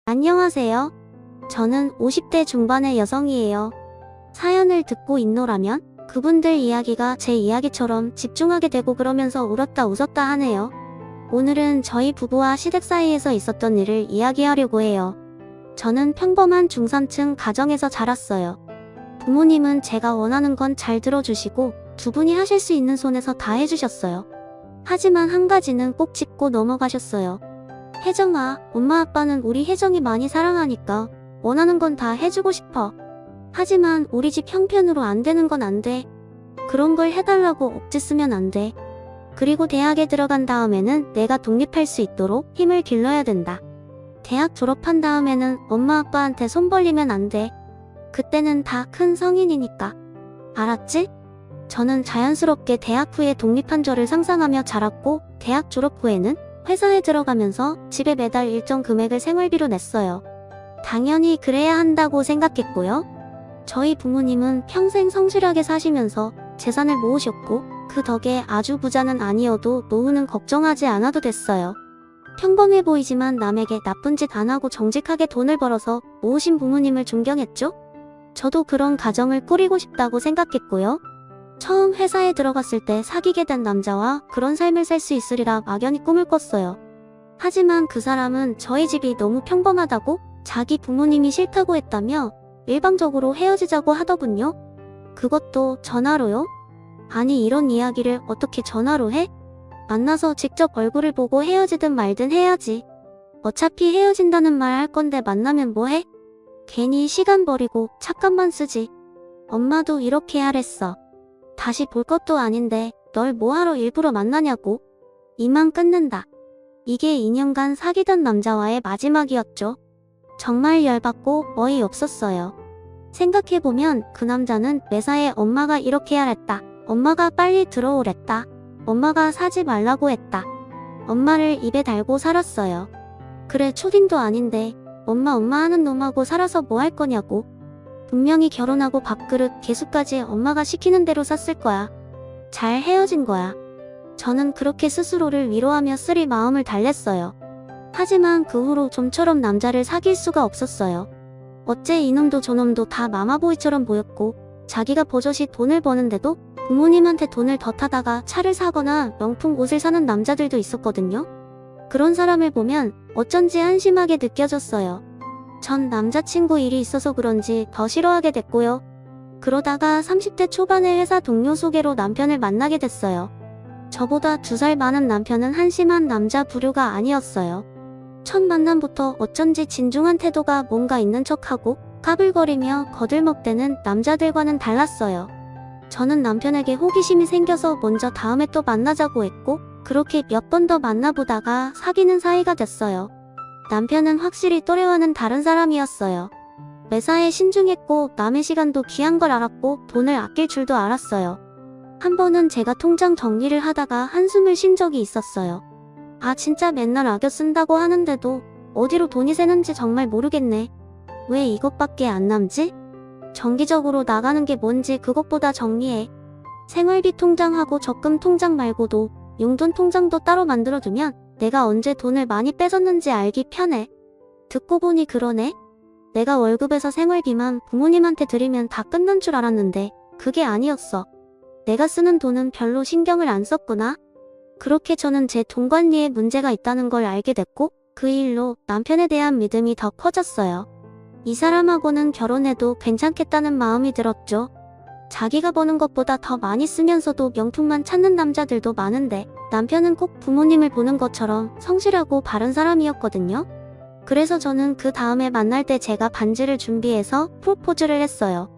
안녕하세요. 저는 50대 중반의 여성이에요. 사연을 듣고 있노라면 그분들 이야기가 제 이야기처럼 집중하게 되고 그러면서 울었다 웃었다 하네요. 오늘은 저희 부부와 시댁 사이에서 있었던 일을 이야기하려고 해요. 저는 평범한 중산층 가정에서 자랐어요. 부모님은 제가 원하는 건 잘 들어주시고 두 분이 하실 수 있는 손에서 다 해주셨어요. 하지만 한 가지는 꼭 짚고 넘어가셨어요. 혜정아, 엄마 아빠는 우리 혜정이 많이 사랑하니까 원하는 건 다 해주고 싶어. 하지만 우리 집 형편으로 안 되는 건 안 돼. 그런 걸 해달라고 억지 쓰면 안 돼. 그리고 대학에 들어간 다음에는 내가 독립할 수 있도록 힘을 길러야 된다. 대학 졸업한 다음에는 엄마 아빠한테 손 벌리면 안 돼. 그때는 다 큰 성인이니까. 알았지? 저는 자연스럽게 대학 후에 독립한 저를 상상하며 자랐고, 대학 졸업 후에는 회사에 들어가면서 집에 매달 일정 금액을 생활비로 냈어요. 당연히 그래야 한다고 생각했고요. 저희 부모님은 평생 성실하게 사시면서 재산을 모으셨고, 그 덕에 아주 부자는 아니어도 노후는 걱정하지 않아도 됐어요. 평범해 보이지만 남에게 나쁜 짓 안 하고 정직하게 돈을 벌어서 모으신 부모님을 존경했죠? 저도 그런 가정을 꾸리고 싶다고 생각했고요. 처음 회사에 들어갔을 때 사귀게 된 남자와 그런 삶을 살 수 있으리라 막연히 꿈을 꿨어요. 하지만 그 사람은 저희 집이 너무 평범하다고 자기 부모님이 싫다고 했다며 일방적으로 헤어지자고 하더군요. 그것도 전화로요? 아니, 이런 이야기를 어떻게 전화로 해? 만나서 직접 얼굴을 보고 헤어지든 말든 해야지. 어차피 헤어진다는 말 할 건데 만나면 뭐해? 괜히 시간 버리고 착각만 쓰지. 엄마도 이렇게 하랬어. 다시 볼 것도 아닌데 널 뭐하러 일부러 만나냐고. 이만 끊는다. 이게 2년간 사귀던 남자와의 마지막이었죠. 정말 열받고 어이없었어요. 생각해보면 그 남자는 매사에 엄마가 이렇게 하랬다. 엄마가 빨리 들어오랬다. 엄마가 사지 말라고 했다. 엄마를 입에 달고 살았어요. 그래, 초딩도 아닌데 엄마 하는 놈하고 살아서 뭐 할 거냐고. 분명히 결혼하고 밥그릇, 개수까지 엄마가 시키는 대로 샀을 거야. 잘 헤어진 거야. 저는 그렇게 스스로를 위로하며 쓰리 마음을 달랬어요. 하지만 그 후로 좀처럼 남자를 사귈 수가 없었어요. 어째 이놈도 저놈도 다 마마보이처럼 보였고, 자기가 버젓이 돈을 버는데도 부모님한테 돈을 더 타다가 차를 사거나 명품 옷을 사는 남자들도 있었거든요. 그런 사람을 보면 어쩐지 한심하게 느껴졌어요. 전 남자친구 일이 있어서 그런지 더 싫어하게 됐고요. 그러다가 30대 초반의 회사 동료 소개로 남편을 만나게 됐어요. 저보다 2살 많은 남편은 한심한 남자 부류가 아니었어요. 첫 만남부터 어쩐지 진중한 태도가 뭔가 있는 척하고 까불거리며 거들먹대는 남자들과는 달랐어요. 저는 남편에게 호기심이 생겨서 먼저 다음에 또 만나자고 했고, 그렇게 몇 번 더 만나보다가 사귀는 사이가 됐어요. 남편은 확실히 또래와는 다른 사람이었어요. 매사에 신중했고 남의 시간도 귀한 걸 알았고 돈을 아낄 줄도 알았어요. 한 번은 제가 통장 정리를 하다가 한숨을 쉰 적이 있었어요. 아, 진짜 맨날 아껴 쓴다고 하는데도 어디로 돈이 새는지 정말 모르겠네. 왜 이것밖에 안 남지? 정기적으로 나가는 게 뭔지 그것보다 정리해. 생활비 통장하고 적금 통장 말고도 용돈 통장도 따로 만들어두면 내가 언제 돈을 많이 뺏었는지 알기 편해. 듣고 보니 그러네. 내가 월급에서 생활비만 부모님한테 드리면 다 끝난 줄 알았는데 그게 아니었어. 내가 쓰는 돈은 별로 신경을 안 썼구나. 그렇게 저는 제 돈 관리에 문제가 있다는 걸 알게 됐고, 그 일로 남편에 대한 믿음이 더 커졌어요. 이 사람하고는 결혼해도 괜찮겠다는 마음이 들었죠. 자기가 버는 것보다 더 많이 쓰면서도 명품만 찾는 남자들도 많은데 남편은 꼭 부모님을 보는 것처럼 성실하고 바른 사람이었거든요. 그래서 저는 그 다음에 만날 때 제가 반지를 준비해서 프로포즈를 했어요.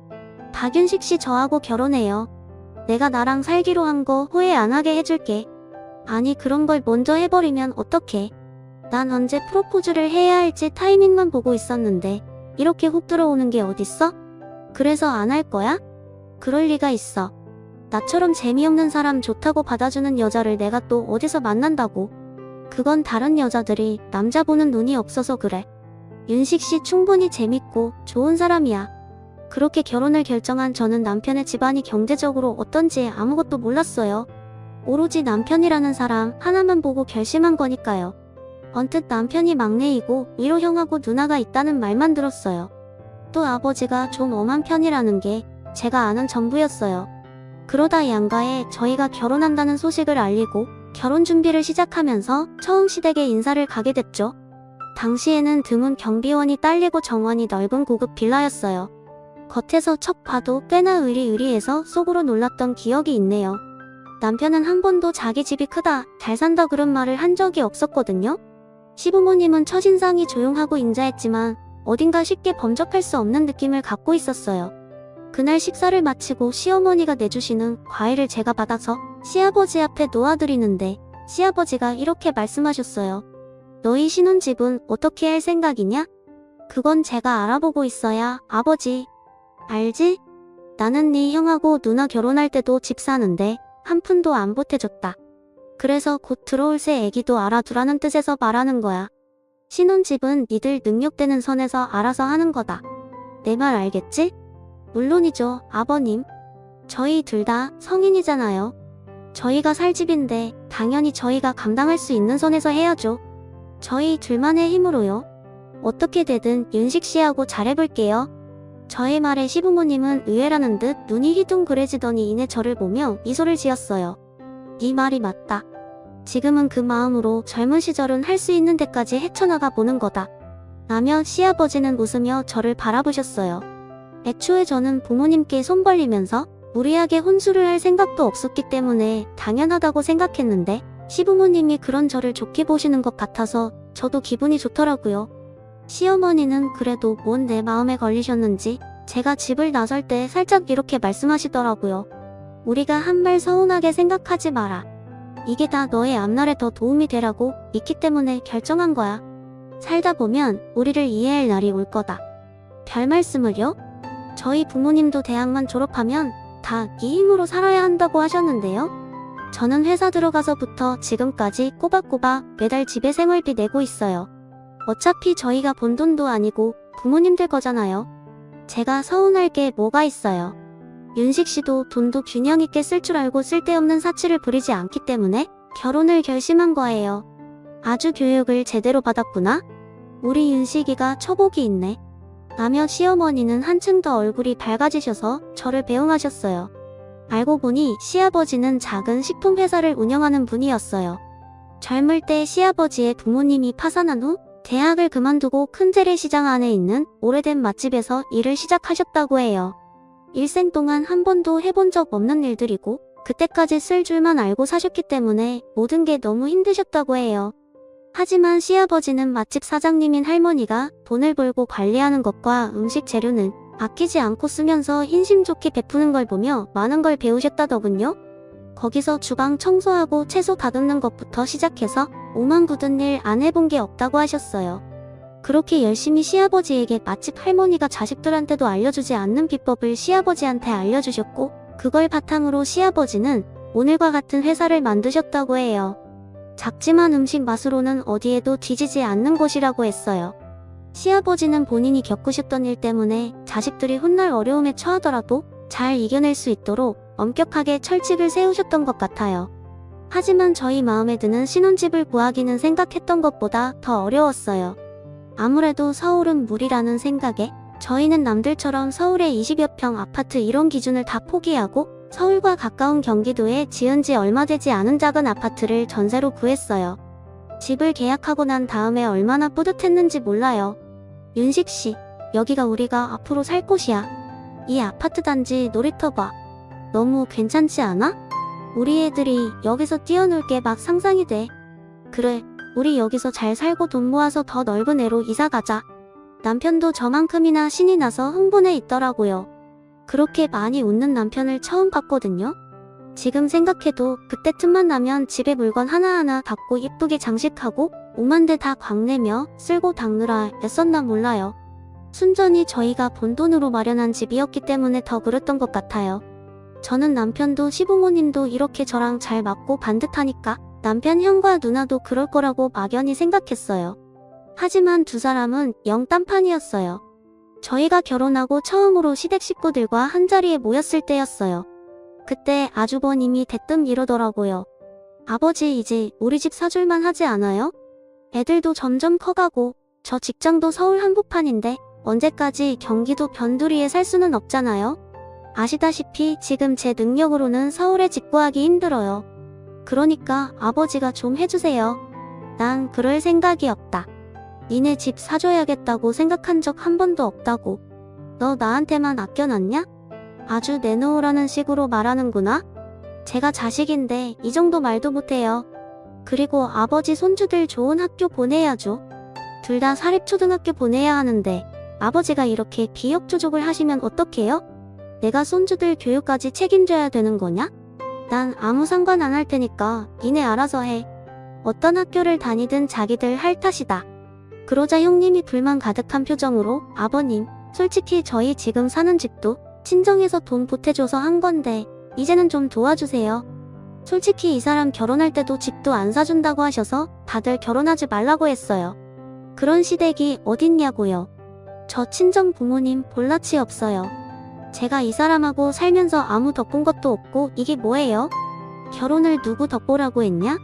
박윤식 씨, 저하고 결혼해요. 내가 나랑 살기로 한 거 후회 안 하게 해줄게. 아니, 그런 걸 먼저 해버리면 어떡해. 난 언제 프로포즈를 해야 할지 타이밍만 보고 있었는데 이렇게 훅 들어오는 게 어딨어? 그래서 안 할 거야? 그럴 리가 있어. 나처럼 재미없는 사람 좋다고 받아주는 여자를 내가 또 어디서 만난다고. 그건 다른 여자들이 남자 보는 눈이 없어서 그래. 윤식 씨 충분히 재밌고 좋은 사람이야. 그렇게 결혼을 결정한 저는 남편의 집안이 경제적으로 어떤지 아무것도 몰랐어요. 오로지 남편이라는 사람 하나만 보고 결심한 거니까요. 언뜻 남편이 막내이고 위로 형하고 누나가 있다는 말만 들었어요. 또 아버지가 좀 엄한 편이라는 게 제가 아는 전부였어요. 그러다 양가에 저희가 결혼한다는 소식을 알리고 결혼 준비를 시작하면서 처음 시댁에 인사를 가게 됐죠. 당시에는 드문 경비원이 딸리고 정원이 넓은 고급 빌라였어요. 겉에서 척 봐도 꽤나 의리의리해서 속으로 놀랐던 기억이 있네요. 남편은 한 번도 자기 집이 크다, 잘 산다 그런 말을 한 적이 없었거든요. 시부모님은 첫인상이 조용하고 인자했지만 어딘가 쉽게 범접할 수 없는 느낌을 갖고 있었어요. 그날 식사를 마치고 시어머니가 내주시는 과일을 제가 받아서 시아버지 앞에 놓아드리는데 시아버지가 이렇게 말씀하셨어요. 너희 신혼집은 어떻게 할 생각이냐? 그건 제가 알아보고 있어야, 아버지. 알지? 나는 네 형하고 누나 결혼할 때도 집 사는데 한 푼도 안 보태줬다. 그래서 곧 들어올 새 애기도 알아두라는 뜻에서 말하는 거야. 신혼집은 니들 능력되는 선에서 알아서 하는 거다. 내 말 알겠지? 물론이죠, 아버님. 저희 둘 다 성인이잖아요. 저희가 살 집인데 당연히 저희가 감당할 수 있는 선에서 해야죠. 저희 둘만의 힘으로요. 어떻게 되든 윤식 씨하고 잘해볼게요. 저의 말에 시부모님은 의외라는 듯 눈이 휘둥그레지더니 이내 저를 보며 미소를 지었어요. 네 말이 맞다. 지금은 그 마음으로 젊은 시절은 할 수 있는 데까지 헤쳐나가 보는 거다. 라며 시아버지는 웃으며 저를 바라보셨어요. 애초에 저는 부모님께 손 벌리면서 무리하게 혼수를 할 생각도 없었기 때문에 당연하다고 생각했는데 시부모님이 그런 저를 좋게 보시는 것 같아서 저도 기분이 좋더라고요. 시어머니는 그래도 뭔 내 마음에 걸리셨는지 제가 집을 나설 때 살짝 이렇게 말씀하시더라고요. 우리가 한 말 서운하게 생각하지 마라. 이게 다 너의 앞날에 더 도움이 되라고 믿기 때문에 결정한 거야. 살다 보면 우리를 이해할 날이 올 거다. 별 말씀을요? 저희 부모님도 대학만 졸업하면 다 네 힘으로 살아야 한다고 하셨는데요. 저는 회사 들어가서부터 지금까지 꼬박꼬박 매달 집에 생활비 내고 있어요. 어차피 저희가 번 돈도 아니고 부모님들 거잖아요. 제가 서운할 게 뭐가 있어요. 윤식 씨도 돈도 균형 있게 쓸 줄 알고 쓸데없는 사치를 부리지 않기 때문에 결혼을 결심한 거예요. 아주 교육을 제대로 받았구나. 우리 윤식이가 처복이 있네. 라며 시어머니는 한층 더 얼굴이 밝아지셔서 저를 배웅하셨어요. 알고 보니 시아버지는 작은 식품회사를 운영하는 분이었어요. 젊을 때 시아버지의 부모님이 파산한 후 대학을 그만두고 큰 재래시장 안에 있는 오래된 맛집에서 일을 시작하셨다고 해요. 일생 동안 한 번도 해본 적 없는 일들이고 그때까지 쓸 줄만 알고 사셨기 때문에 모든 게 너무 힘드셨다고 해요. 하지만 시아버지는 맛집 사장님인 할머니가 돈을 벌고 관리하는 것과 음식 재료는 아끼지 않고 쓰면서 인심 좋게 베푸는 걸 보며 많은 걸 배우셨다더군요. 거기서 주방 청소하고 채소 다듬는 것부터 시작해서 오만 굳은 일 안 해본 게 없다고 하셨어요. 그렇게 열심히 시아버지에게 맛집 할머니가 자식들한테도 알려주지 않는 비법을 시아버지한테 알려주셨고 그걸 바탕으로 시아버지는 오늘과 같은 회사를 만드셨다고 해요. 작지만 음식 맛으로는 어디에도 뒤지지 않는 곳이라고 했어요. 시아버지는 본인이 겪으셨던 일 때문에 자식들이 훗날 어려움에 처하더라도 잘 이겨낼 수 있도록 엄격하게 철칙을 세우셨던 것 같아요. 하지만 저희 마음에 드는 신혼집을 구하기는 생각했던 것보다 더 어려웠어요. 아무래도 서울은 무리라는 생각에 저희는 남들처럼 서울의 20여 평 아파트 이런 기준을 다 포기하고 서울과 가까운 경기도에 지은 지 얼마 되지 않은 작은 아파트를 전세로 구했어요. 집을 계약하고 난 다음에 얼마나 뿌듯했는지 몰라요. 윤식 씨, 여기가 우리가 앞으로 살 곳이야. 이 아파트 단지 놀이터 봐. 너무 괜찮지 않아? 우리 애들이 여기서 뛰어놀 게 막 상상이 돼. 그래, 우리 여기서 잘 살고 돈 모아서 더 넓은 애로 이사 가자. 남편도 저만큼이나 신이 나서 흥분해 있더라고요. 그렇게 많이 웃는 남편을 처음 봤거든요. 지금 생각해도 그때 틈만 나면 집에 물건 하나하나 갖고 예쁘게 장식하고 오만 대 다 광내며 쓸고 닦느라 애썼나 몰라요. 순전히 저희가 본 돈으로 마련한 집이었기 때문에 더 그랬던 것 같아요. 저는 남편도 시부모님도 이렇게 저랑 잘 맞고 반듯하니까 남편 형과 누나도 그럴 거라고 막연히 생각했어요. 하지만 두 사람은 영 딴판이었어요. 저희가 결혼하고 처음으로 시댁 식구들과 한자리에 모였을 때였어요. 그때 아주버님이 대뜸 이러더라고요. 아버지 이제 우리 집 사줄만 하지 않아요? 애들도 점점 커가고 저 직장도 서울 한복판인데 언제까지 경기도 변두리에 살 수는 없잖아요. 아시다시피 지금 제 능력으로는 서울에 직구하기 힘들어요. 그러니까 아버지가 좀 해주세요. 난 그럴 생각이 없다. 니네 집 사줘야겠다고 생각한 적 한 번도 없다고. 너 나한테만 아껴놨냐? 아주 내놓으라는 식으로 말하는구나? 제가 자식인데 이 정도 말도 못해요. 그리고 아버지 손주들 좋은 학교 보내야죠. 둘 다 사립초등학교 보내야 하는데 아버지가 이렇게 기억조족을 하시면 어떡해요? 내가 손주들 교육까지 책임져야 되는 거냐? 난 아무 상관 안 할 테니까 니네 알아서 해. 어떤 학교를 다니든 자기들 할 탓이다. 그러자 형님이 불만 가득한 표정으로 아버님, 솔직히 저희 지금 사는 집도 친정에서 돈 보태줘서 한 건데 이제는 좀 도와주세요. 솔직히 이 사람 결혼할 때도 집도 안 사준다고 하셔서 다들 결혼하지 말라고 했어요. 그런 시댁이 어딨냐고요. 저 친정 부모님 볼낯이 없어요. 제가 이 사람하고 살면서 아무 덕본 것도 없고 이게 뭐예요? 결혼을 누구 덕보라고 했냐?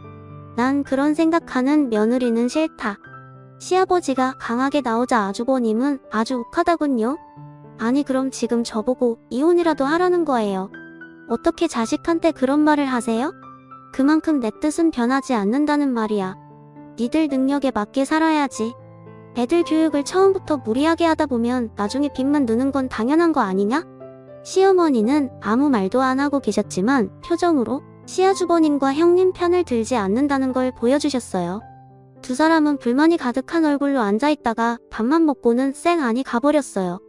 난 그런 생각하는 며느리는 싫다. 시아버지가 강하게 나오자 아주버님은 아주 욱하다군요. 아니 그럼 지금 저보고 이혼이라도 하라는 거예요. 어떻게 자식한테 그런 말을 하세요? 그만큼 내 뜻은 변하지 않는다는 말이야. 니들 능력에 맞게 살아야지. 애들 교육을 처음부터 무리하게 하다 보면 나중에 빚만 느는 건 당연한 거 아니냐? 시어머니는 아무 말도 안 하고 계셨지만 표정으로 시아주버님과 형님 편을 들지 않는다는 걸 보여주셨어요. 두 사람은 불만이 가득한 얼굴로 앉아있다가 밥만 먹고는 쌩 안이 가버렸어요.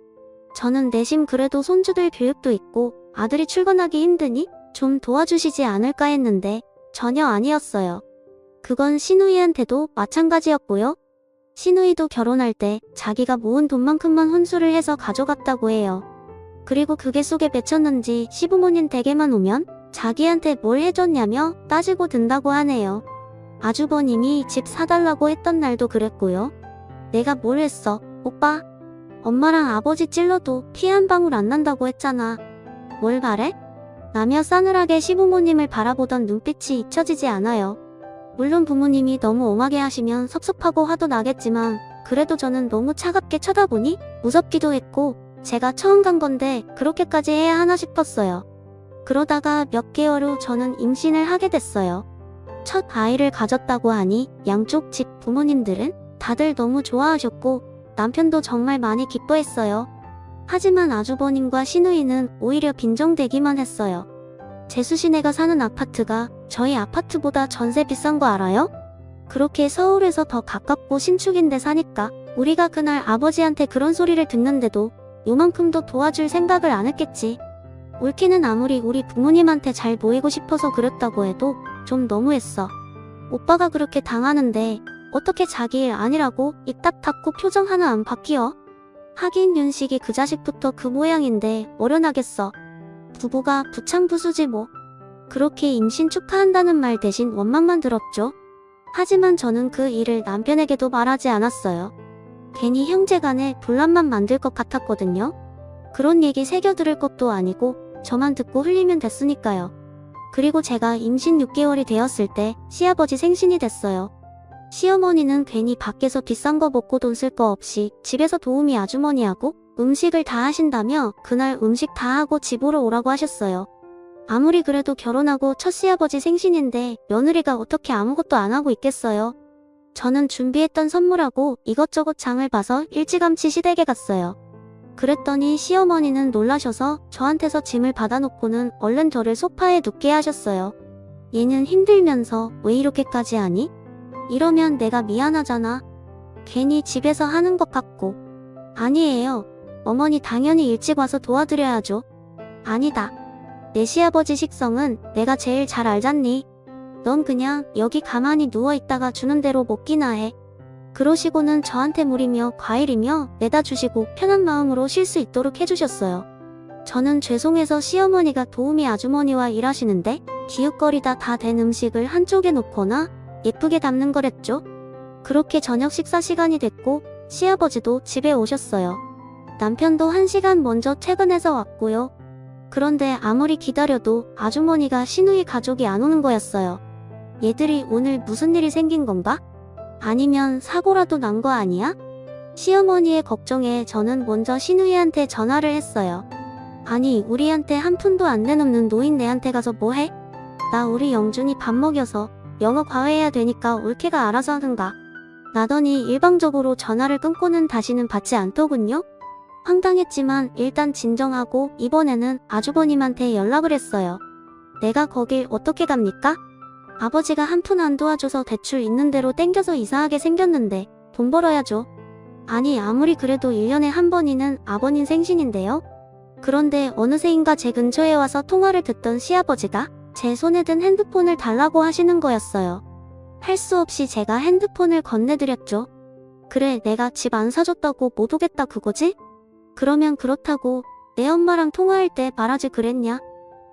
저는 내심 그래도 손주들 교육도 있고 아들이 출근하기 힘드니 좀 도와주시지 않을까 했는데 전혀 아니었어요. 그건 시누이한테도 마찬가지였고요. 시누이도 결혼할 때 자기가 모은 돈만큼만 혼수를 해서 가져갔다고 해요. 그리고 그게 속에 맺혔는지 시부모님 댁에만 오면 자기한테 뭘 해줬냐며 따지고 든다고 하네요. 아주버님이 집 사달라고 했던 날도 그랬고요. 내가 뭘 했어, 오빠? 엄마랑 아버지 찔러도 피 한 방울 안 난다고 했잖아. 뭘 바래? 라며 싸늘하게 시부모님을 바라보던 눈빛이 잊혀지지 않아요. 물론 부모님이 너무 엄하게 하시면 섭섭하고 화도 나겠지만 그래도 저는 너무 차갑게 쳐다보니 무섭기도 했고 제가 처음 간 건데 그렇게까지 해야 하나 싶었어요. 그러다가 몇 개월 후 저는 임신을 하게 됐어요. 첫 아이를 가졌다고 하니 양쪽 집 부모님들은 다들 너무 좋아하셨고 남편도 정말 많이 기뻐했어요. 하지만 아주버님과 시누이는 오히려 빈정대기만 했어요. 재수씨네가 사는 아파트가 저희 아파트보다 전세 비싼 거 알아요? 그렇게 서울에서 더 가깝고 신축인데 사니까 우리가 그날 아버지한테 그런 소리를 듣는데도 요만큼도 도와줄 생각을 안 했겠지. 옳기는 아무리 우리 부모님한테 잘 보이고 싶어서 그랬다고 해도 좀 너무했어. 오빠가 그렇게 당하는데 어떻게 자기 일 아니라고 입 딱 닫고 표정 하나 안 바뀌어? 하긴 윤식이 그 자식부터 그 모양인데 어련하겠어. 부부가 부창부수지 뭐. 그렇게 임신 축하한다는 말 대신 원망만 들었죠. 하지만 저는 그 일을 남편에게도 말하지 않았어요. 괜히 형제간에 분란만 만들 것 같았거든요. 그런 얘기 새겨 들을 것도 아니고 저만 듣고 흘리면 됐으니까요. 그리고 제가 임신 6개월이 되었을 때 시아버지 생신이 됐어요. 시어머니는 괜히 밖에서 비싼 거 먹고 돈 쓸 거 없이 집에서 도우미 아주머니하고 음식을 다 하신다며 그날 음식 다 하고 집으로 오라고 하셨어요. 아무리 그래도 결혼하고 첫 시아버지 생신인데 며느리가 어떻게 아무것도 안 하고 있겠어요. 저는 준비했던 선물하고 이것저것 장을 봐서 일찌감치 시댁에 갔어요. 그랬더니 시어머니는 놀라셔서 저한테서 짐을 받아놓고는 얼른 저를 소파에 눕게 하셨어요. 얘는 힘들면서 왜 이렇게까지 하니? 이러면 내가 미안하잖아. 괜히 집에서 하는 것 같고. 아니에요. 어머니 당연히 일찍 와서 도와드려야죠. 아니다. 내 시아버지 식성은 내가 제일 잘 알잖니. 넌 그냥 여기 가만히 누워있다가 주는 대로 먹기나 해. 그러시고는 저한테 물이며 과일이며 내다 주시고 편한 마음으로 쉴 수 있도록 해주셨어요. 저는 죄송해서 시어머니가 도우미 아주머니와 일하시는데 기웃거리다 다 된 음식을 한쪽에 놓거나 예쁘게 담는 거랬죠. 그렇게 저녁 식사 시간이 됐고 시아버지도 집에 오셨어요. 남편도 1시간 먼저 퇴근해서 왔고요. 그런데 아무리 기다려도 아주머니가 시누이 가족이 안 오는 거였어요. 얘들이 오늘 무슨 일이 생긴 건가? 아니면 사고라도 난 거 아니야? 시어머니의 걱정에 저는 먼저 신우이한테 전화를 했어요. 아니, 우리한테 한 푼도 안 내놓는 노인네한테 가서 뭐해? 나 우리 영준이 밥 먹여서 영어 과외해야 되니까 올케가 알아서 하든가. 나더니 일방적으로 전화를 끊고는 다시는 받지 않더군요. 황당했지만 일단 진정하고 이번에는 아주버님한테 연락을 했어요. 내가 거길 어떻게 갑니까? 아버지가 한 푼 안 도와줘서 대출 있는 대로 땡겨서 이사하게 생겼는데 돈 벌어야죠. 아니, 아무리 그래도 1년에 한 번이는 아버님 생신인데요. 그런데 어느새인가 제 근처에 와서 통화를 듣던 시아버지가 제 손에 든 핸드폰을 달라고 하시는 거였어요. 할 수 없이 제가 핸드폰을 건네드렸죠. 그래, 내가 집 안 사줬다고 못 오겠다 그거지? 그러면 그렇다고 내 엄마랑 통화할 때 말하지 그랬냐?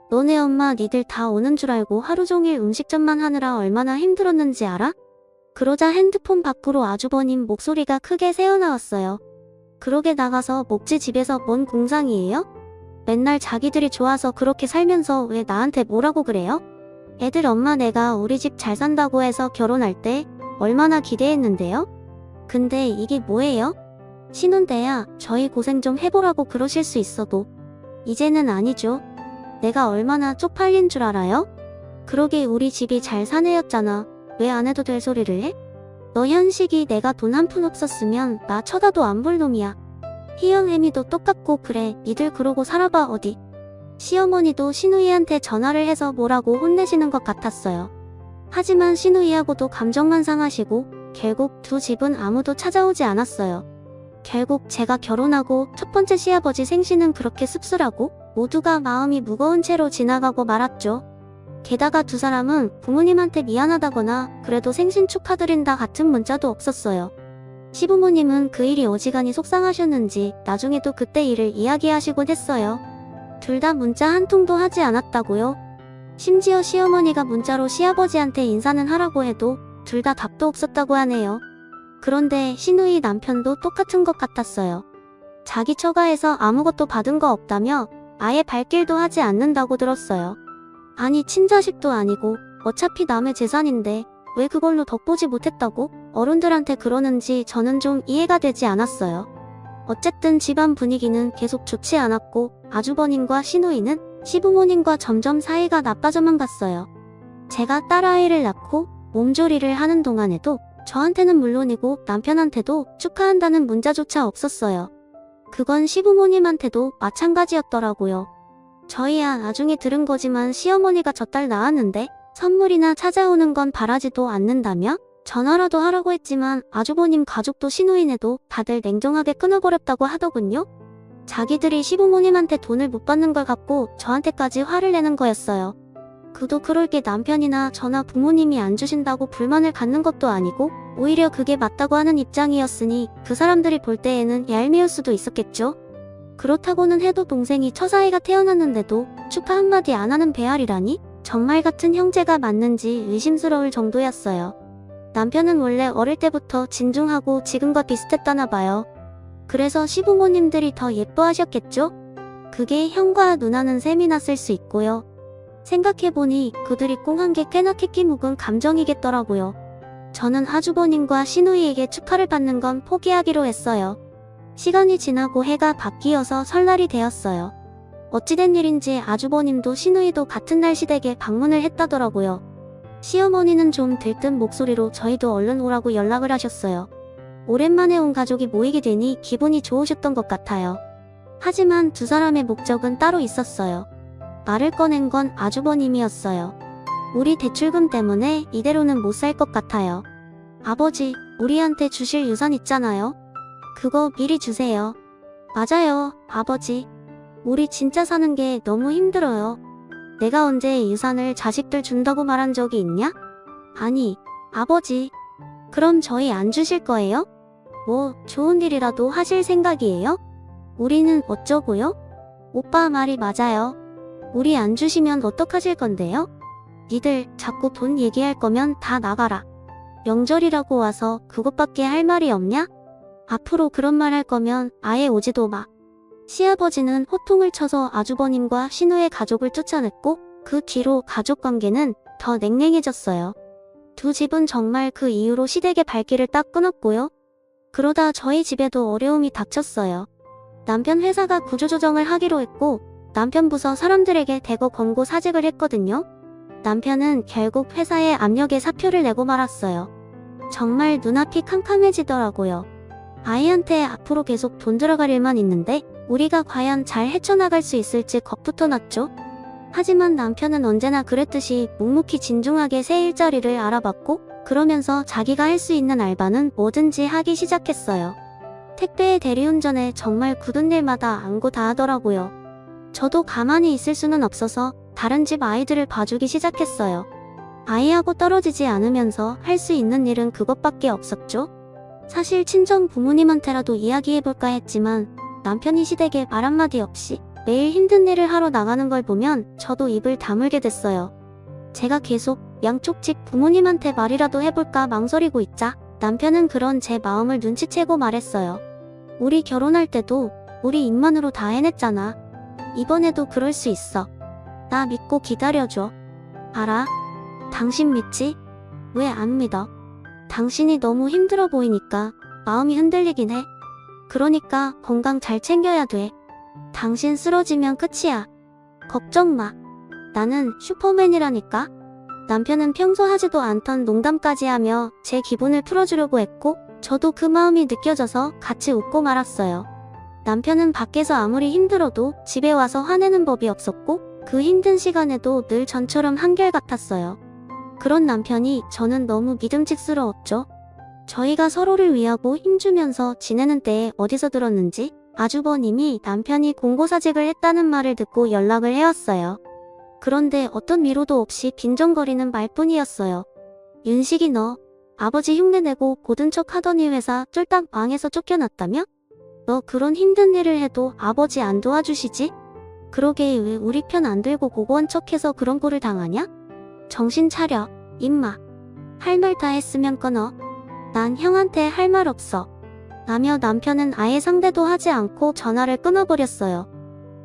너네 엄마 니들 다 오는 줄 알고 하루 종일 음식점만 하느라 얼마나 힘들었는지 알아? 그러자 핸드폰 밖으로 아주버님 목소리가 크게 새어나왔어요. 그러게 나가서 먹지 집에서 뭔 공상이에요? 맨날 자기들이 좋아서 그렇게 살면서 왜 나한테 뭐라고 그래요? 애들 엄마 내가 우리 집 잘 산다고 해서 결혼할 때 얼마나 기대했는데요? 근데 이게 뭐예요? 신혼 때야 저희 고생 좀 해보라고 그러실 수 있어도 이제는 아니죠. 내가 얼마나 쪽팔린 줄 알아요? 그러게 우리 집이 잘 산 애였잖아. 왜 안 해도 될 소리를 해? 너 현식이 내가 돈 한 푼 없었으면 나 쳐다도 안 볼 놈이야. 희영 애미도 똑같고 그래. 니들 그러고 살아봐 어디. 시어머니도 신우이한테 전화를 해서 뭐라고 혼내시는 것 같았어요. 하지만 신우이하고도 감정만 상하시고 결국 두 집은 아무도 찾아오지 않았어요. 결국 제가 결혼하고 첫 번째 시아버지 생신은 그렇게 씁쓸하고 모두가 마음이 무거운 채로 지나가고 말았죠. 게다가 두 사람은 부모님한테 미안하다거나 그래도 생신 축하드린다 같은 문자도 없었어요. 시부모님은 그 일이 어지간히 속상하셨는지 나중에도 그때 일을 이야기하시곤 했어요. 둘 다 문자 한 통도 하지 않았다고요. 심지어 시어머니가 문자로 시아버지한테 인사는 하라고 해도 둘 다 답도 없었다고 하네요. 그런데 신우이 남편도 똑같은 것 같았어요. 자기 처가에서 아무것도 받은 거 없다며 아예 발길도 하지 않는다고 들었어요. 아니, 친자식도 아니고 어차피 남의 재산인데 왜 그걸로 덕보지 못했다고 어른들한테 그러는지 저는 좀 이해가 되지 않았어요. 어쨌든 집안 분위기는 계속 좋지 않았고 아주버님과 신우이는 시부모님과 점점 사이가 나빠져만 갔어요. 제가 딸아이를 낳고 몸조리를 하는 동안에도 저한테는 물론이고 남편한테도 축하한다는 문자조차 없었어요. 그건 시부모님한테도 마찬가지였더라고요. 저희야 나중에 들은 거지만 시어머니가 저 딸 낳았는데 선물이나 찾아오는 건 바라지도 않는다며 전화라도 하라고 했지만 아주버님 가족도 시누이네도 다들 냉정하게 끊어버렸다고 하더군요. 자기들이 시부모님한테 돈을 못 받는 걸 갖고 저한테까지 화를 내는 거였어요. 그도 그럴 게 남편이나 저나 부모님이 안 주신다고 불만을 갖는 것도 아니고 오히려 그게 맞다고 하는 입장이었으니 그 사람들이 볼 때에는 얄미울 수도 있었겠죠. 그렇다고는 해도 동생이 처사이가 태어났는데도 축하 한마디 안 하는 배알이라니 정말 같은 형제가 맞는지 의심스러울 정도였어요. 남편은 원래 어릴 때부터 진중하고 지금과 비슷했다나 봐요. 그래서 시부모님들이 더 예뻐하셨겠죠? 그게 형과 누나는 셈이 났을 수 있고요. 생각해보니 그들이 꽁한 게 꽤나 캐끼 묵은 감정이겠더라고요. 저는 아주버님과 시누이에게 축하를 받는 건 포기하기로 했어요. 시간이 지나고 해가 바뀌어서 설날이 되었어요. 어찌된 일인지 아주버님도 시누이도 같은 날 시댁에 방문을 했다더라고요. 시어머니는 좀 들뜬 목소리로 저희도 얼른 오라고 연락을 하셨어요. 오랜만에 온 가족이 모이게 되니 기분이 좋으셨던 것 같아요. 하지만 두 사람의 목적은 따로 있었어요. 말을 꺼낸 건 아주버님이었어요. 우리 대출금 때문에 이대로는 못 살 것 같아요. 아버지, 우리한테 주실 유산 있잖아요. 그거 미리 주세요. 맞아요, 아버지. 우리 진짜 사는 게 너무 힘들어요. 내가 언제 유산을 자식들 준다고 말한 적이 있냐? 아니, 아버지. 그럼 저희 안 주실 거예요? 뭐 좋은 일이라도 하실 생각이에요? 우리는 어쩌고요? 오빠 말이 맞아요. 우리 안 주시면 어떡하실 건데요? 니들 자꾸 돈 얘기할 거면 다 나가라. 명절이라고 와서 그것밖에 할 말이 없냐? 앞으로 그런 말 할 거면 아예 오지도 마. 시아버지는 호통을 쳐서 아주버님과 신우의 가족을 쫓아냈고 그 뒤로 가족관계는 더 냉랭해졌어요. 두 집은 정말 그 이후로 시댁의 발길을 딱 끊었고요. 그러다 저희 집에도 어려움이 닥쳤어요. 남편 회사가 구조조정을 하기로 했고 남편 부서 사람들에게 대거 권고 사직을 했거든요. 남편은 결국 회사의 압력에 사표를 내고 말았어요. 정말 눈앞이 캄캄해지더라고요. 아이한테 앞으로 계속 돈 들어갈 일만 있는데 우리가 과연 잘 헤쳐나갈 수 있을지 겁부터 났죠. 하지만 남편은 언제나 그랬듯이 묵묵히 진중하게 새 일자리를 알아봤고 그러면서 자기가 할 수 있는 알바는 뭐든지 하기 시작했어요. 택배의 대리운전에 정말 굳은 일마다 안고 다 하더라고요. 저도 가만히 있을 수는 없어서 다른 집 아이들을 봐주기 시작했어요. 아이하고 떨어지지 않으면서 할 수 있는 일은 그것밖에 없었죠. 사실 친정 부모님한테라도 이야기해볼까 했지만 남편이 시댁에 말 한마디 없이 매일 힘든 일을 하러 나가는 걸 보면 저도 입을 다물게 됐어요. 제가 계속 양쪽 집 부모님한테 말이라도 해볼까 망설이고 있자 남편은 그런 제 마음을 눈치채고 말했어요. 우리 결혼할 때도 우리 입만으로 다 해냈잖아. 이번에도 그럴 수 있어. 나 믿고 기다려줘. 알아? 당신 믿지? 왜 안 믿어? 당신이 너무 힘들어 보이니까 마음이 흔들리긴 해. 그러니까 건강 잘 챙겨야 돼. 당신 쓰러지면 끝이야. 걱정 마. 나는 슈퍼맨이라니까. 남편은 평소 하지도 않던 농담까지 하며 제 기분을 풀어주려고 했고 저도 그 마음이 느껴져서 같이 웃고 말았어요. 남편은 밖에서 아무리 힘들어도 집에 와서 화내는 법이 없었고 그 힘든 시간에도 늘 전처럼 한결같았어요. 그런 남편이 저는 너무 믿음직스러웠죠. 저희가 서로를 위하고 힘주면서 지내는 때에 어디서 들었는지 아주버님이 남편이 공고사직을 했다는 말을 듣고 연락을 해왔어요. 그런데 어떤 위로도 없이 빈정거리는 말뿐이었어요. 윤식이 너 아버지 흉내내고 고든 척 하더니 회사 쫄딱 망해서 쫓겨났다며? 너 그런 힘든 일을 해도 아버지 안 도와주시지? 그러게 왜 우리 편 안 들고 고고한 척해서 그런 꼴을 당하냐? 정신 차려, 임마. 할 말 다 했으면 끊어. 난 형한테 할 말 없어. 라며 남편은 아예 상대도 하지 않고 전화를 끊어버렸어요.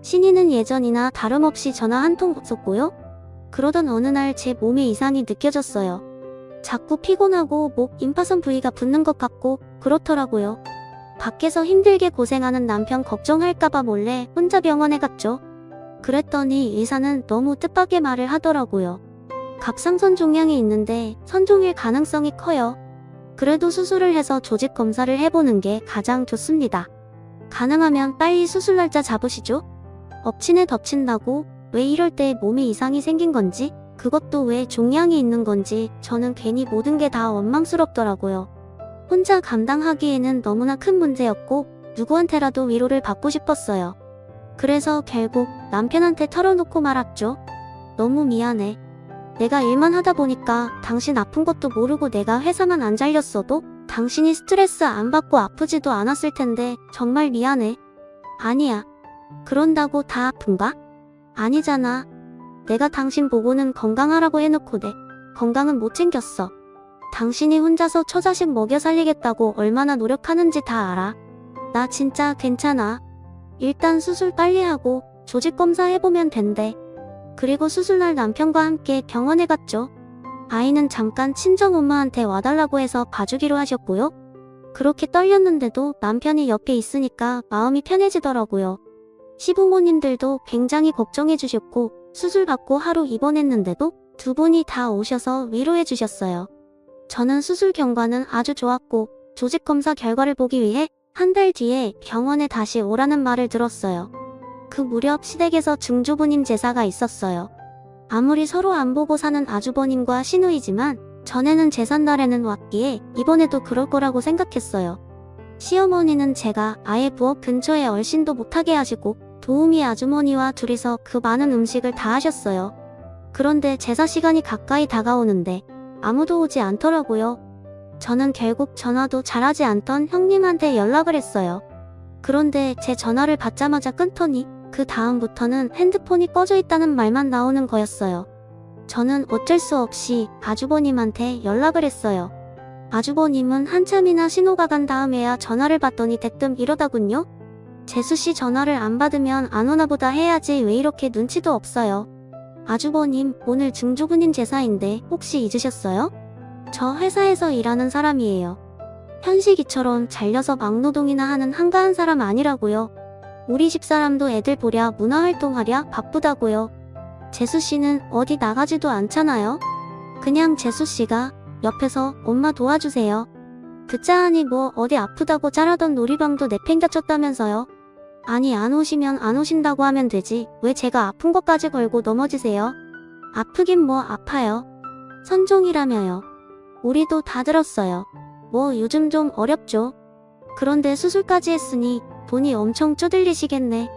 신이는 예전이나 다름없이 전화 한 통 없었고요. 그러던 어느 날 제 몸에 이상이 느껴졌어요. 자꾸 피곤하고 목 임파선 부위가 붓는 것 같고 그렇더라고요. 밖에서 힘들게 고생하는 남편 걱정할까봐 몰래 혼자 병원에 갔죠. 그랬더니 의사는 너무 뜻밖의 말을 하더라고요. 갑상선 종양이 있는데 선종일 가능성이 커요. 그래도 수술을 해서 조직 검사를 해보는 게 가장 좋습니다. 가능하면 빨리 수술 날짜 잡으시죠. 엎친에 덮친다고 왜 이럴 때 몸에 이상이 생긴 건지 그것도 왜 종양이 있는 건지 저는 괜히 모든 게 다 원망스럽더라고요. 혼자 감당하기에는 너무나 큰 문제였고 누구한테라도 위로를 받고 싶었어요. 그래서 결국 남편한테 털어놓고 말았죠. 너무 미안해. 내가 일만 하다 보니까 당신 아픈 것도 모르고 내가 회사만 안 잘렸어도 당신이 스트레스 안 받고 아프지도 않았을 텐데 정말 미안해. 아니야. 그런다고 다 아픈가? 아니잖아. 내가 당신 보고는 건강하라고 해놓고 내 건강은 못 챙겼어. 당신이 혼자서 처자식 먹여 살리겠다고 얼마나 노력하는지 다 알아. 나 진짜 괜찮아. 일단 수술 빨리 하고 조직 검사 해보면 된대. 그리고 수술날 남편과 함께 병원에 갔죠. 아이는 잠깐 친정엄마한테 와달라고 해서 봐주기로 하셨고요. 그렇게 떨렸는데도 남편이 옆에 있으니까 마음이 편해지더라고요. 시부모님들도 굉장히 걱정해주셨고 수술 받고 하루 입원했는데도 두 분이 다 오셔서 위로해주셨어요. 저는 수술 경과는 아주 좋았고 조직 검사 결과를 보기 위해 한 달 뒤에 병원에 다시 오라는 말을 들었어요. 그 무렵 시댁에서 증조부님 제사가 있었어요. 아무리 서로 안 보고 사는 아주버님과 시누이지만 전에는 제삿날에는 왔기에 이번에도 그럴 거라고 생각했어요. 시어머니는 제가 아예 부엌 근처에 얼씬도 못하게 하시고 도우미 아주머니와 둘이서 그 많은 음식을 다 하셨어요. 그런데 제사 시간이 가까이 다가오는데 아무도 오지 않더라고요. 저는 결국 전화도 잘하지 않던 형님한테 연락을 했어요. 그런데 제 전화를 받자마자 끊더니 그 다음부터는 핸드폰이 꺼져 있다는 말만 나오는 거였어요. 저는 어쩔 수 없이 아주버님한테 연락을 했어요. 아주버님은 한참이나 신호가 간 다음에야 전화를 받더니 대뜸 이러다군요. 재수씨 전화를 안 받으면 안 오나 보다 해야지 왜 이렇게 눈치도 없어요. 아주버님 오늘 증조부님 제사인데 혹시 잊으셨어요? 저 회사에서 일하는 사람이에요. 현식이처럼 잘려서 막노동이나 하는 한가한 사람 아니라고요. 우리 집사람도 애들 보랴 문화활동하랴 바쁘다고요. 재수씨는 어디 나가지도 않잖아요. 그냥 재수씨가 옆에서 엄마 도와주세요. 듣자 하니 뭐 어디 아프다고 짜라던 놀이방도 내팽개쳤다면서요. 아니 안 오시면 안 오신다고 하면 되지 왜 제가 아픈 것까지 걸고 넘어지세요. 아프긴 뭐 아파요. 선종이라며요. 우리도 다 들었어요. 뭐 요즘 좀 어렵죠. 그런데 수술까지 했으니 돈이 엄청 쪼들리시겠네.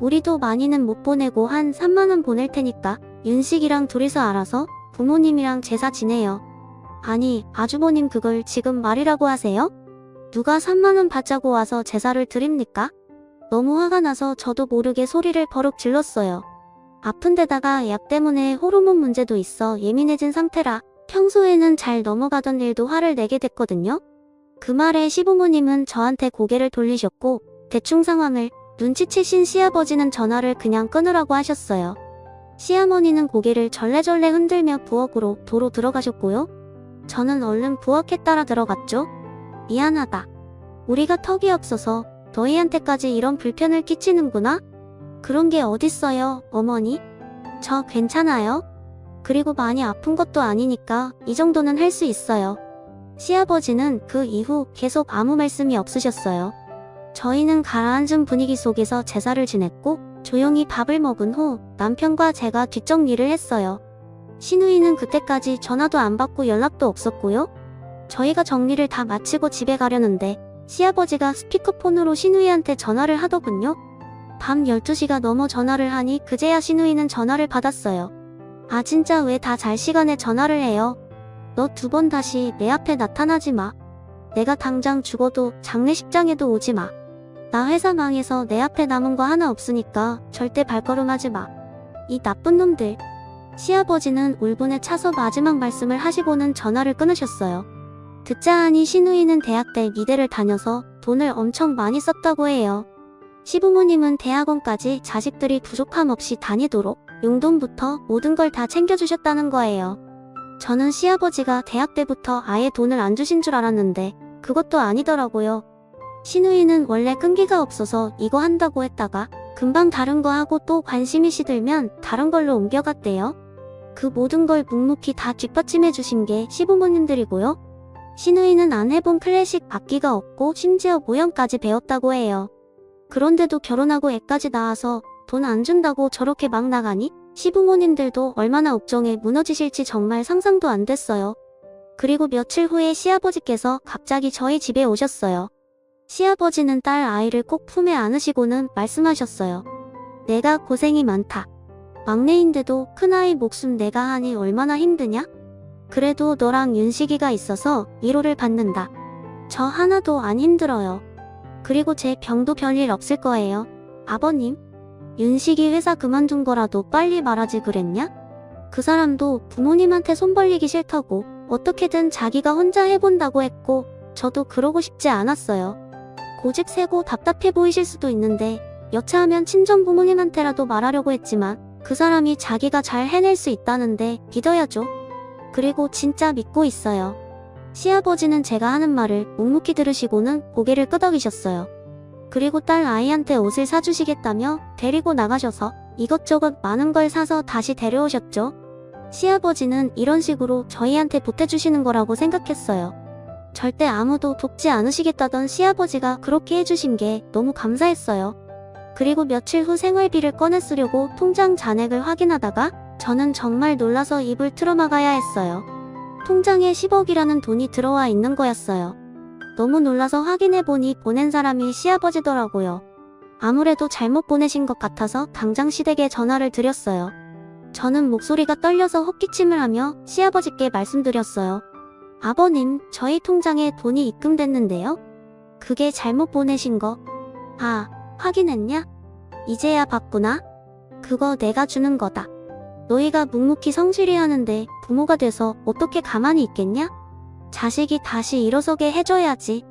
우리도 많이는 못 보내고 한 3만원 보낼 테니까 윤식이랑 둘이서 알아서 부모님이랑 제사 지내요. 아니 아주버님 그걸 지금 말이라고 하세요? 누가 3만원 받자고 와서 제사를 드립니까? 너무 화가 나서 저도 모르게 소리를 버럭 질렀어요. 아픈 데다가 약 때문에 호르몬 문제도 있어 예민해진 상태라 평소에는 잘 넘어가던 일도 화를 내게 됐거든요. 그 말에 시부모님은 저한테 고개를 돌리셨고 대충 상황을 눈치채신 시아버지는 전화를 그냥 끊으라고 하셨어요. 시어머니는 고개를 절레절레 흔들며 부엌으로 도로 들어가셨고요. 저는 얼른 부엌에 따라 들어갔죠. 미안하다. 우리가 턱이 없어서 너희한테까지 이런 불편을 끼치는구나? 그런 게 어딨어요, 어머니? 저 괜찮아요. 그리고 많이 아픈 것도 아니니까 이 정도는 할 수 있어요. 시아버지는 그 이후 계속 아무 말씀이 없으셨어요. 저희는 가라앉은 분위기 속에서 제사를 지냈고 조용히 밥을 먹은 후 남편과 제가 뒷정리를 했어요. 시누이는 그때까지 전화도 안 받고 연락도 없었고요. 저희가 정리를 다 마치고 집에 가려는데 시아버지가 스피커폰으로 시누이한테 전화를 하더군요. 밤 12시가 넘어 전화를 하니 그제야 시누이는 전화를 받았어요. 아 진짜 왜 다 잘 시간에 전화를 해요? 너 2번 다시 내 앞에 나타나지 마. 내가 당장 죽어도 장례식장에도 오지 마. 나 회사 망해서 내 앞에 남은 거 하나 없으니까 절대 발걸음하지 마. 이 나쁜 놈들. 시아버지는 울분에 차서 마지막 말씀을 하시고는 전화를 끊으셨어요. 듣자 하니 시누이는 대학 때 미대를 다녀서 돈을 엄청 많이 썼다고 해요. 시부모님은 대학원까지 자식들이 부족함 없이 다니도록 용돈부터 모든 걸 다 챙겨주셨다는 거예요. 저는 시아버지가 대학 때부터 아예 돈을 안 주신 줄 알았는데 그것도 아니더라고요. 시누이는 원래 끈기가 없어서 이거 한다고 했다가 금방 다른 거 하고 또 관심이 시들면 다른 걸로 옮겨갔대요. 그 모든 걸 묵묵히 다 뒷받침해 주신 게 시부모님들이고요. 시누이는 안 해본 클래식 악기가 없고 심지어 모형까지 배웠다고 해요. 그런데도 결혼하고 애까지 낳아서 돈 안 준다고 저렇게 막 나가니 시부모님들도 얼마나 옥정에 무너지실지 정말 상상도 안 됐어요. 그리고 며칠 후에 시아버지께서 갑자기 저희 집에 오셨어요. 시아버지는 딸 아이를 꼭 품에 안으시고는 말씀하셨어요. 내가 고생이 많다. 막내인데도 큰아이 목숨 내가 하니 얼마나 힘드냐? 그래도 너랑 윤식이가 있어서 위로를 받는다. 저 하나도 안 힘들어요. 그리고 제 병도 별일 없을 거예요. 아버님, 윤식이 회사 그만둔 거라도 빨리 말하지 그랬냐? 그 사람도 부모님한테 손 벌리기 싫다고 어떻게든 자기가 혼자 해본다고 했고 저도 그러고 싶지 않았어요. 고집 세고 답답해 보이실 수도 있는데 여차하면 친정 부모님한테라도 말하려고 했지만 그 사람이 자기가 잘 해낼 수 있다는데 믿어야죠. 그리고 진짜 믿고 있어요. 시아버지는 제가 하는 말을 묵묵히 들으시고는 고개를 끄덕이셨어요. 그리고 딸 아이한테 옷을 사주시겠다며 데리고 나가셔서 이것저것 많은 걸 사서 다시 데려오셨죠. 시아버지는 이런 식으로 저희한테 보태주시는 거라고 생각했어요. 절대 아무도 돕지 않으시겠다던 시아버지가 그렇게 해주신 게 너무 감사했어요. 그리고 며칠 후 생활비를 꺼내 쓰려고 통장 잔액을 확인하다가 저는 정말 놀라서 입을 틀어막아야 했어요. 통장에 10억이라는 돈이 들어와 있는 거였어요. 너무 놀라서 확인해보니 보낸 사람이 시아버지더라고요. 아무래도 잘못 보내신 것 같아서 당장 시댁에 전화를 드렸어요. 저는 목소리가 떨려서 헛기침을 하며 시아버지께 말씀드렸어요. 아버님, 저희 통장에 돈이 입금됐는데요. 그게 잘못 보내신 거. 아, 확인했냐? 이제야 봤구나. 그거 내가 주는 거다. 너희가 묵묵히 성실히 하는데 부모가 돼서 어떻게 가만히 있겠냐? 자식이 다시 일어서게 해줘야지.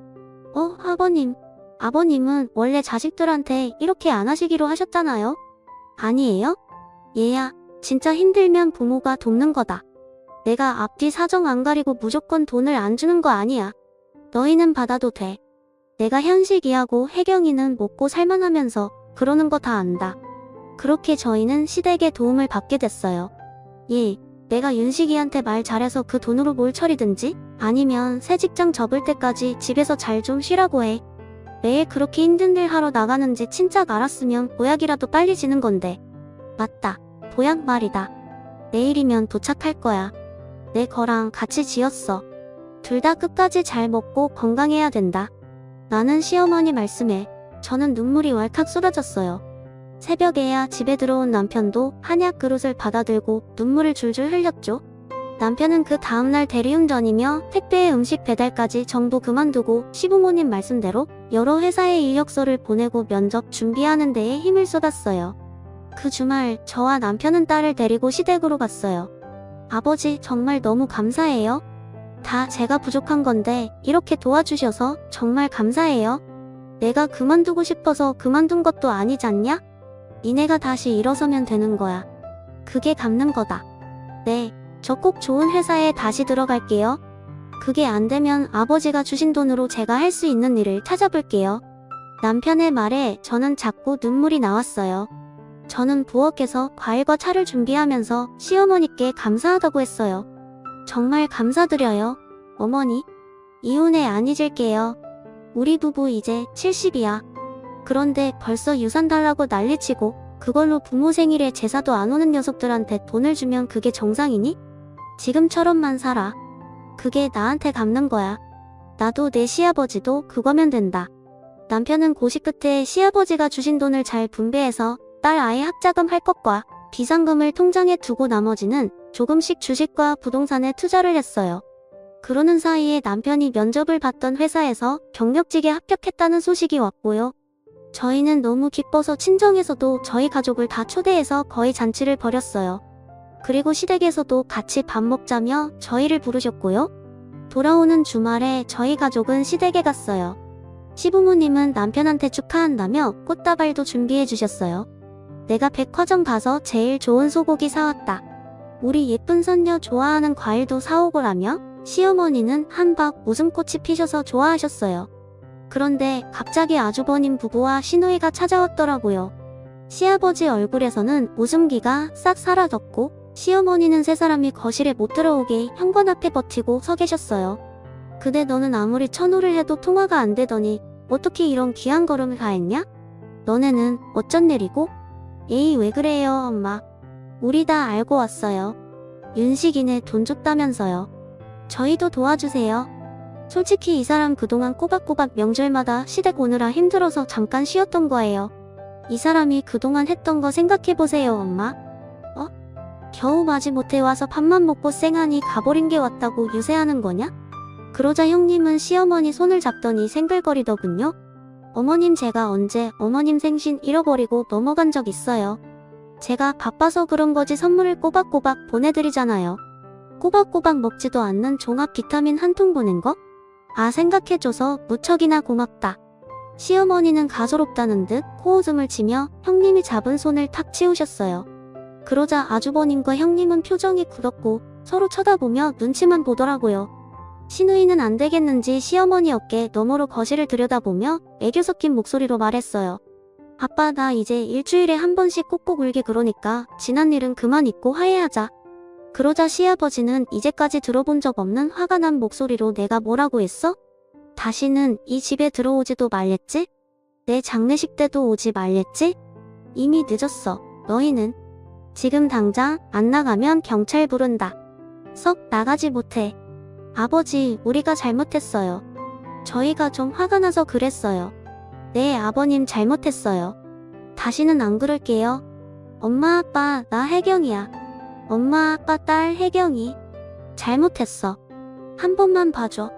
아버님. 아버님은 원래 자식들한테 이렇게 안 하시기로 하셨잖아요. 아니에요? 얘야, 진짜 힘들면 부모가 돕는 거다. 내가 앞뒤 사정 안 가리고 무조건 돈을 안 주는 거 아니야. 너희는 받아도 돼. 내가 현식이하고 혜경이는 먹고 살만하면서 그러는 거 다 안다. 그렇게 저희는 시댁의 도움을 받게 됐어요. 1. 내가 윤식이한테 말 잘해서 그 돈으로 뭘 처리든지 아니면 새 직장 접을 때까지 집에서 잘 좀 쉬라고 해. 매일 그렇게 힘든 일 하러 나가는지 진작 알았으면 보약이라도 빨리 지는 건데. 맞다. 보약 말이다. 내일이면 도착할 거야. 내 거랑 같이 지었어. 둘 다 끝까지 잘 먹고 건강해야 된다. 나는 시어머니 말씀에 저는 눈물이 왈칵 쏟아졌어요. 새벽에야 집에 들어온 남편도 한약 그릇을 받아들고 눈물을 줄줄 흘렸죠. 남편은 그 다음날 대리운전이며 택배 음식 배달까지 전부 그만두고 시부모님 말씀대로 여러 회사에 이력서를 보내고 면접 준비하는 데에 힘을 쏟았어요. 그 주말 저와 남편은 딸을 데리고 시댁으로 갔어요. 아버지 정말 너무 감사해요. 다 제가 부족한 건데 이렇게 도와주셔서 정말 감사해요. 내가 그만두고 싶어서 그만둔 것도 아니잖냐? 니네가 다시 일어서면 되는 거야. 그게 갚는 거다. 네, 저 꼭 좋은 회사에 다시 들어갈게요. 그게 안 되면 아버지가 주신 돈으로 제가 할 수 있는 일을 찾아볼게요. 남편의 말에 저는 자꾸 눈물이 나왔어요. 저는 부엌에서 과일과 차를 준비하면서 시어머니께 감사하다고 했어요. 정말 감사드려요, 어머니. 이혼에 안 잊을게요. 우리 부부 이제 70이야. 그런데 벌써 유산 달라고 난리치고 그걸로 부모 생일에 제사도 안 오는 녀석들한테 돈을 주면 그게 정상이니? 지금처럼만 살아. 그게 나한테 갚는 거야. 나도 내 시아버지도 그거면 된다. 남편은 고시 끝에 시아버지가 주신 돈을 잘 분배해서 딸 아이 학자금 할 것과 비상금을 통장에 두고 나머지는 조금씩 주식과 부동산에 투자를 했어요. 그러는 사이에 남편이 면접을 봤던 회사에서 경력직에 합격했다는 소식이 왔고요. 저희는 너무 기뻐서 친정에서도 저희 가족을 다 초대해서 거의 잔치를 벌였어요. 그리고 시댁에서도 같이 밥 먹자며 저희를 부르셨고요. 돌아오는 주말에 저희 가족은 시댁에 갔어요. 시부모님은 남편한테 축하한다며 꽃다발도 준비해 주셨어요. 내가 백화점 가서 제일 좋은 소고기 사왔다. 우리 예쁜 손녀 좋아하는 과일도 사오고라며 시어머니는 한박 웃음꽃이 피셔서 좋아하셨어요. 그런데 갑자기 아주버님 부부와 시누이가 찾아왔더라고요. 시아버지 얼굴에서는 웃음기가 싹 사라졌고 시어머니는 세 사람이 거실에 못 들어오게 현관 앞에 버티고 서 계셨어요. 근데 너는 아무리 천호를 해도 통화가 안 되더니 어떻게 이런 귀한 걸음을 다 했냐? 너네는 어쩐 일이고? 에이 왜 그래요 엄마. 우리 다 알고 왔어요. 윤식이네 돈 줬다면서요. 저희도 도와주세요. 솔직히 이 사람 그동안 꼬박꼬박 명절마다 시댁 오느라 힘들어서 잠깐 쉬었던 거예요. 이 사람이 그동안 했던 거 생각해보세요 엄마. 겨우 마지못해 와서 밥만 먹고 쌩하니 가버린 게 왔다고 유세하는 거냐? 그러자 형님은 시어머니 손을 잡더니 생글거리더군요. 어머님 제가 언제 어머님 생신 잃어버리고 넘어간 적 있어요. 제가 바빠서 그런 거지 선물을 꼬박꼬박 보내드리잖아요. 꼬박꼬박 먹지도 않는 종합 비타민 한 통 보낸 거? 아 생각해줘서 무척이나 고맙다. 시어머니는 가소롭다는 듯 코웃음을 치며 형님이 잡은 손을 탁 치우셨어요. 그러자 아주버님과 형님은 표정이 굳었고 서로 쳐다보며 눈치만 보더라고요. 시누이는 안 되겠는지 시어머니 어깨 너머로 거실을 들여다보며 애교 섞인 목소리로 말했어요. 아빠 나 이제 일주일에 한 번씩 꼭꼭 울게 그러니까 지난 일은 그만 잊고 화해하자. 그러자 시아버지는 이제까지 들어본 적 없는 화가 난 목소리로 내가 뭐라고 했어? 다시는 이 집에 들어오지도 말랬지? 내 장례식 때도 오지 말랬지? 이미 늦었어. 너희는 지금 당장 안 나가면 경찰 부른다. 썩 나가지 못해. 아버지 우리가 잘못했어요. 저희가 좀 화가 나서 그랬어요. 네 아버님 잘못했어요. 다시는 안 그럴게요. 엄마 아빠 나 혜경이야. 엄마 아빠 딸 혜경이. 잘못했어. 한 번만 봐줘.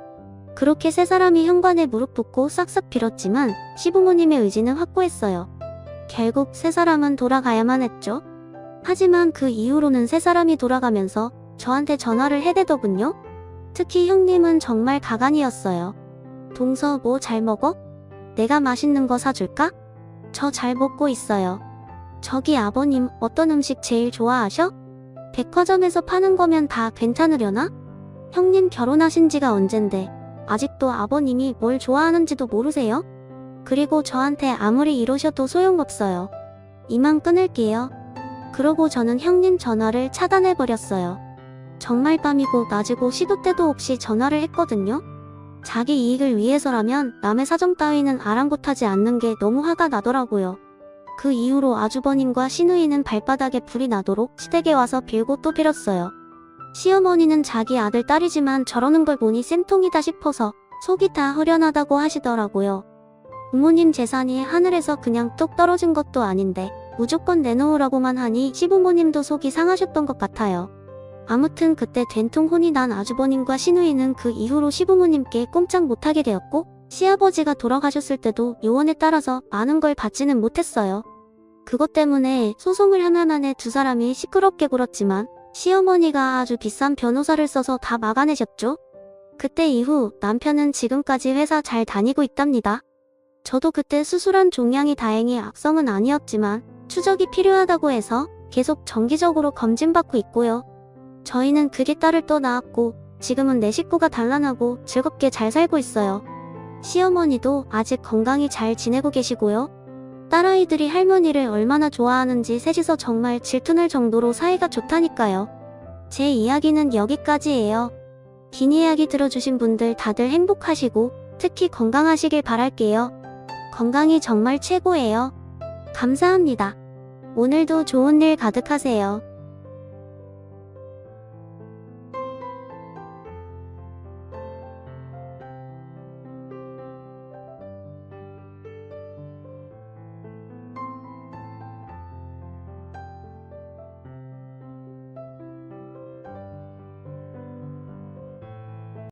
그렇게 세 사람이 현관에 무릎 꿇고 싹싹 빌었지만 시부모님의 의지는 확고했어요. 결국 세 사람은 돌아가야만 했죠. 하지만 그 이후로는 세 사람이 돌아가면서 저한테 전화를 해대더군요. 특히 형님은 정말 가관이었어요. 동서 뭐 잘 먹어? 내가 맛있는 거 사줄까? 저 잘 먹고 있어요. 저기 아버님 어떤 음식 제일 좋아하셔? 백화점에서 파는 거면 다 괜찮으려나? 형님 결혼하신 지가 언젠데 아직도 아버님이 뭘 좋아하는지도 모르세요? 그리고 저한테 아무리 이러셔도 소용없어요. 이만 끊을게요. 그러고 저는 형님 전화를 차단해버렸어요. 정말 밤이고 낮이고 시도 때도 없이 전화를 했거든요. 자기 이익을 위해서라면 남의 사정 따위는 아랑곳하지 않는 게 너무 화가 나더라고요. 그 이후로 아주버님과 시누이는 발바닥에 불이 나도록 시댁에 와서 빌고 또 빌었어요. 시어머니는 자기 아들 딸이지만 저러는 걸 보니 쌤통이다 싶어서 속이 다 후련하다고 하시더라고요. 부모님 재산이 하늘에서 그냥 뚝 떨어진 것도 아닌데 무조건 내놓으라고만 하니 시부모님도 속이 상하셨던 것 같아요. 아무튼 그때 된통 혼이 난 아주버님과 시누이는 그 이후로 시부모님께 꼼짝 못하게 되었고 시아버지가 돌아가셨을 때도 요원에 따라서 많은 걸 받지는 못했어요. 그것 때문에 소송을 하나만에 두 사람이 시끄럽게 굴었지만 시어머니가 아주 비싼 변호사를 써서 다 막아내셨죠. 그때 이후 남편은 지금까지 회사 잘 다니고 있답니다. 저도 그때 수술한 종양이 다행히 악성은 아니었지만 추적이 필요하다고 해서 계속 정기적으로 검진받고 있고요. 저희는 그게 딸을 또 낳았고 지금은 내 식구가 단란하고 즐겁게 잘 살고 있어요. 시어머니도 아직 건강히 잘 지내고 계시고요. 딸아이들이 할머니를 얼마나 좋아하는지 셋이서 정말 질투날 정도로 사이가 좋다니까요. 제 이야기는 여기까지예요. 긴 이야기 들어주신 분들 다들 행복하시고 특히 건강하시길 바랄게요. 건강이 정말 최고예요. 감사합니다. 오늘도 좋은 일 가득하세요.